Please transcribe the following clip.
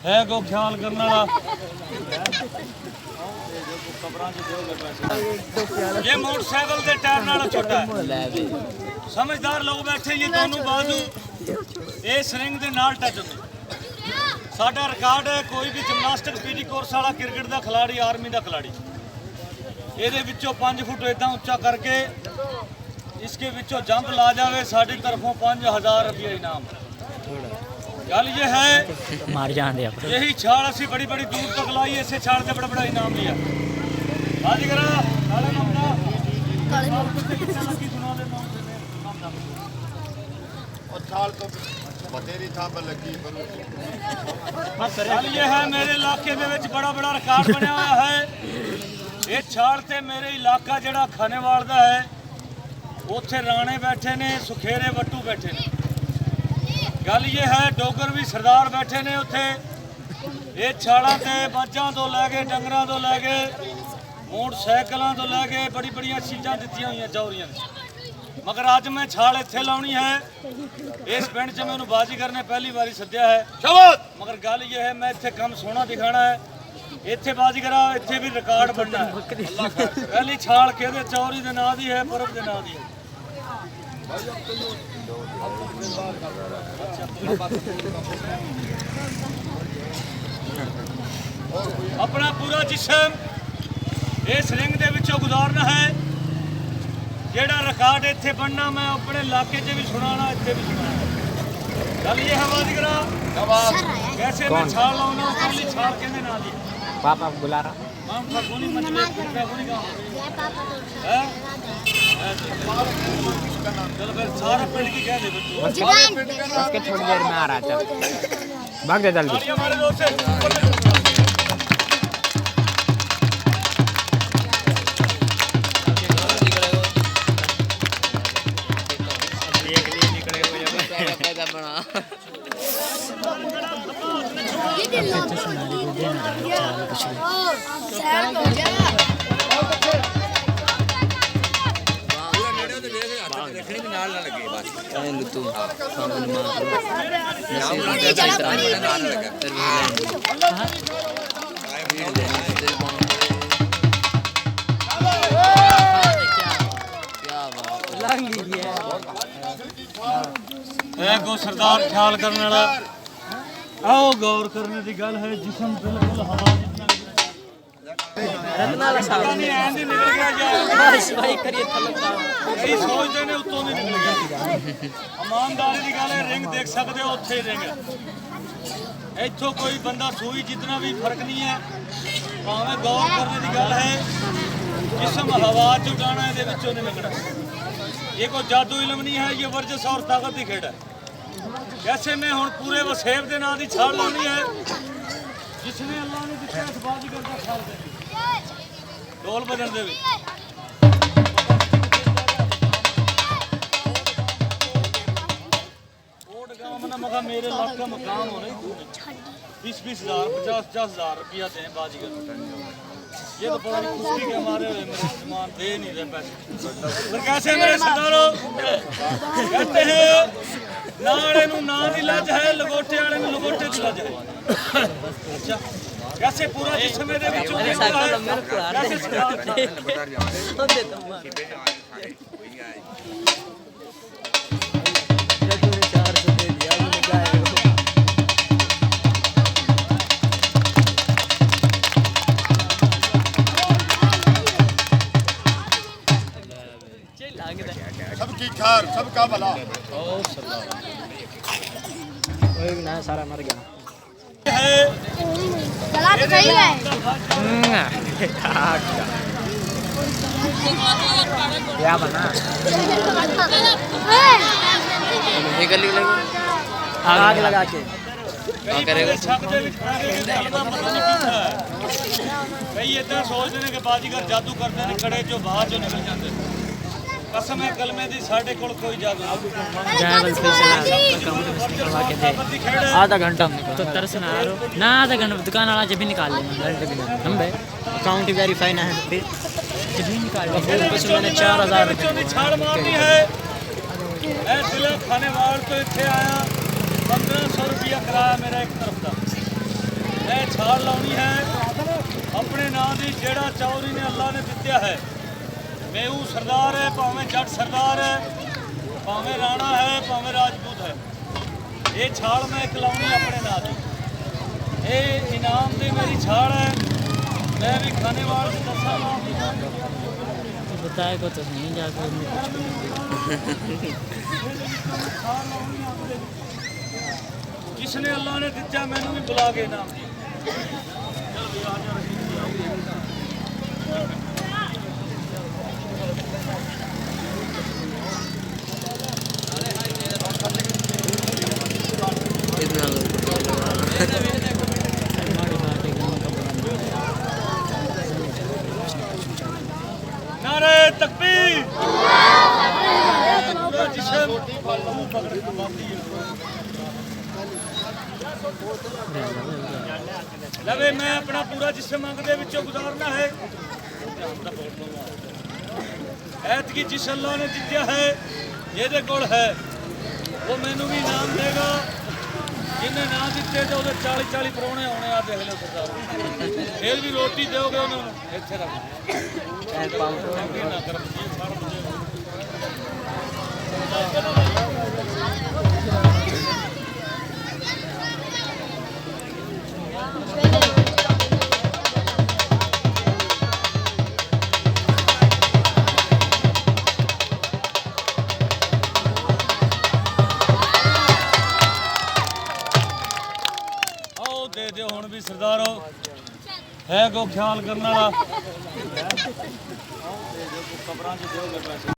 है को ख्याल करने वाला। ये मोटरसाइकिल के टायर नाल छोटा है। समझदार लोग बैठे ये दोनों बाजू इस रिंग के नाल टच होंगे। साडा रिकॉर्ड है कोई भी जिमनास्टिक पीटी कोर्स वाला क्रिकेट का खिलाड़ी आर्मी का खिलाड़ी ये 5 फुट इदा उच्चा करके इसके विचों जंप ला जाए साड़ी तरफों 5000 रुपये इनाम। गल ये है मार जान दे यही छाल असी बड़ी बड़ी दूर तक लाई इसे छाल से बड़ा बड़ा इनाम लिया। हाजी करा काले मामला और छाल तो बतेरी था पर लगी गल ये है मेरे इलाके में बड़ा बड़ा रिकॉर्ड बनया हुआ है। ये छाल से मेरे इलाका जड़ा खानेवाल का है उत्थे राणे बैठे ने सुखेरे वट्टू बैठे ने। गल ये है डोगर भी सरदार बैठे ने उत्थे। ये छाड़ा से मझां तो लैके डंगरां तो लैके मोटरसाइकिलों तो लैके बड़ी बड़िया चीज़ां दित्तियां हुई चौरियां ने। मगर अज मैं छाल इत्थे लाउणी है इस पिंड च मैनूं बाजीगर ने पहली बारी सद्या है। मगर गल ये है मैं इत्थे काम सोहना दिखाना है। इत्थे बाजीगरा इत्थे भी रिकॉर्ड बनना है। पहली छाल कहते चौरी के नाम की है पूरब के नाम की है। अपना पूरा जिस्म इस रिंग के विचों गुजारना है। जेड़ा रिकॉर्ड इत्थे बनना मैं अपने इलाके च भी सुनाना इत्थे भी सुनाना। गल ये है बाजीगरा कैसे मैं छाल लाऊना पहली छाल कहते नाम की पापा बुला रहा सारा पिंड की कह दे उसके थोड़ी देर में आ रहा चल भाग दे जल्दी। को सरदार ख्याल करने वाला आओ गौर करने की गल है। जिस्म बिल्कुल हवा सोचते ने उत्तों नहीं निकल गया। ईमानदारी की गल है रिंग देख सकते हो उत्थे रिंग इत्थों कोई बंदा सूई जितना भी फर्क नहीं है। भावें गौर करने की गल है जिस्म हवा च उड़ाना ये नहीं लगना। ये कोई जादू इलम नहीं है ये वर्जिश और ताकत की खेड है। जैसे मैं हूँ पूरे वसेब के नाम की छाल लानी है जिसने अल्लाह ने दिता इस बाजीगर का छाल देनी ढोल बजन दे भी मगर मेरे इलाके मकाम होने 20,000 50,000 रुपया दें बाजीगर। ये तो पता नहीं खुशी के मारे हुए मेरे सामान दे नहीं रहे पैसे। तो कैसे मेरे सरदारों कहते हैं नाड़े नूं नां दी लज है लगोटे वाले नूं लगोटे दी लज है। अच्छा कैसे पूरा जिस्म मेरे विचों कैसे सबकी खैर सबका भला। ना सारा मर गया क्या बना आग लगा के कई इतना सोचते हैं कि बाजीगर जादू करते हैं खड़े जो बाहर जो निकल जाते हैं। कसम है कलमे दी साढ़े कोल कोई जादू आधा घंटा तो तरस ना ना आधा घंटा दुकान वाला जब भी निकाल लेना हम भाई अकाउंट वेरीफाई ना है फिर जब भी निकाल मैंने 4,000 रुपये छाड़ मारनी है। मैं जिला खानेवाल तो इतने आया 1500 रुपया किराया मेरा एक तरफ का ਇਹ ਛਾਲ ਲਾਉਣੀ ਹੈ ਆਪਣੇ ਨਾਂ ਦੀ, ਜਿਹੜਾ ਚੌਧਰੀ ਨੇ ਅੱਲਾ ਨੇ ਦਿੱਤਾ ਹੈ। ਮੇਊ ਸਰਦਾਰ ਹੈ, ਭਾਵੇਂ ਜੱਟ ਸਰਦਾਰ ਹੈ, ਭਾਵੇਂ ਰਾਣਾ ਹੈ, ਭਾਵੇਂ ਰਾਜਪੂਤ ਹੈ। ਇਹ ਛਾਲ ਮੈਂ ਇੱਕ ਲਾਉਣੀ ਆਪਣੇ ਨਾਂ ਦੀ। ਇਹ ਇਨਾਮ ਦੀ ਮੇਰੀ ਛਾਲ ਹੈ। मैं भी खाने वाले बताए को तो नहीं जाकर जिसने अल्लाह ने दिता मैनू भी बुला के नाम दी। नारे तकबीर। पूरा जिस्म लवे मैं अपना पूरा जिस्म अंग दे विचों गुजारना है। ऐतकी जिस अल्लाह ने दित्या है जेदे कोल है वो मैनू भी इनाम देगा। जिन्हें ना दिते तो 40-40 परौने आने आ देख लो सरदार। फिर भी रोटी दोगे उन्होंने इत्थे रख दे दियो हुण भी सरदारो है को ख्याल करने वाला।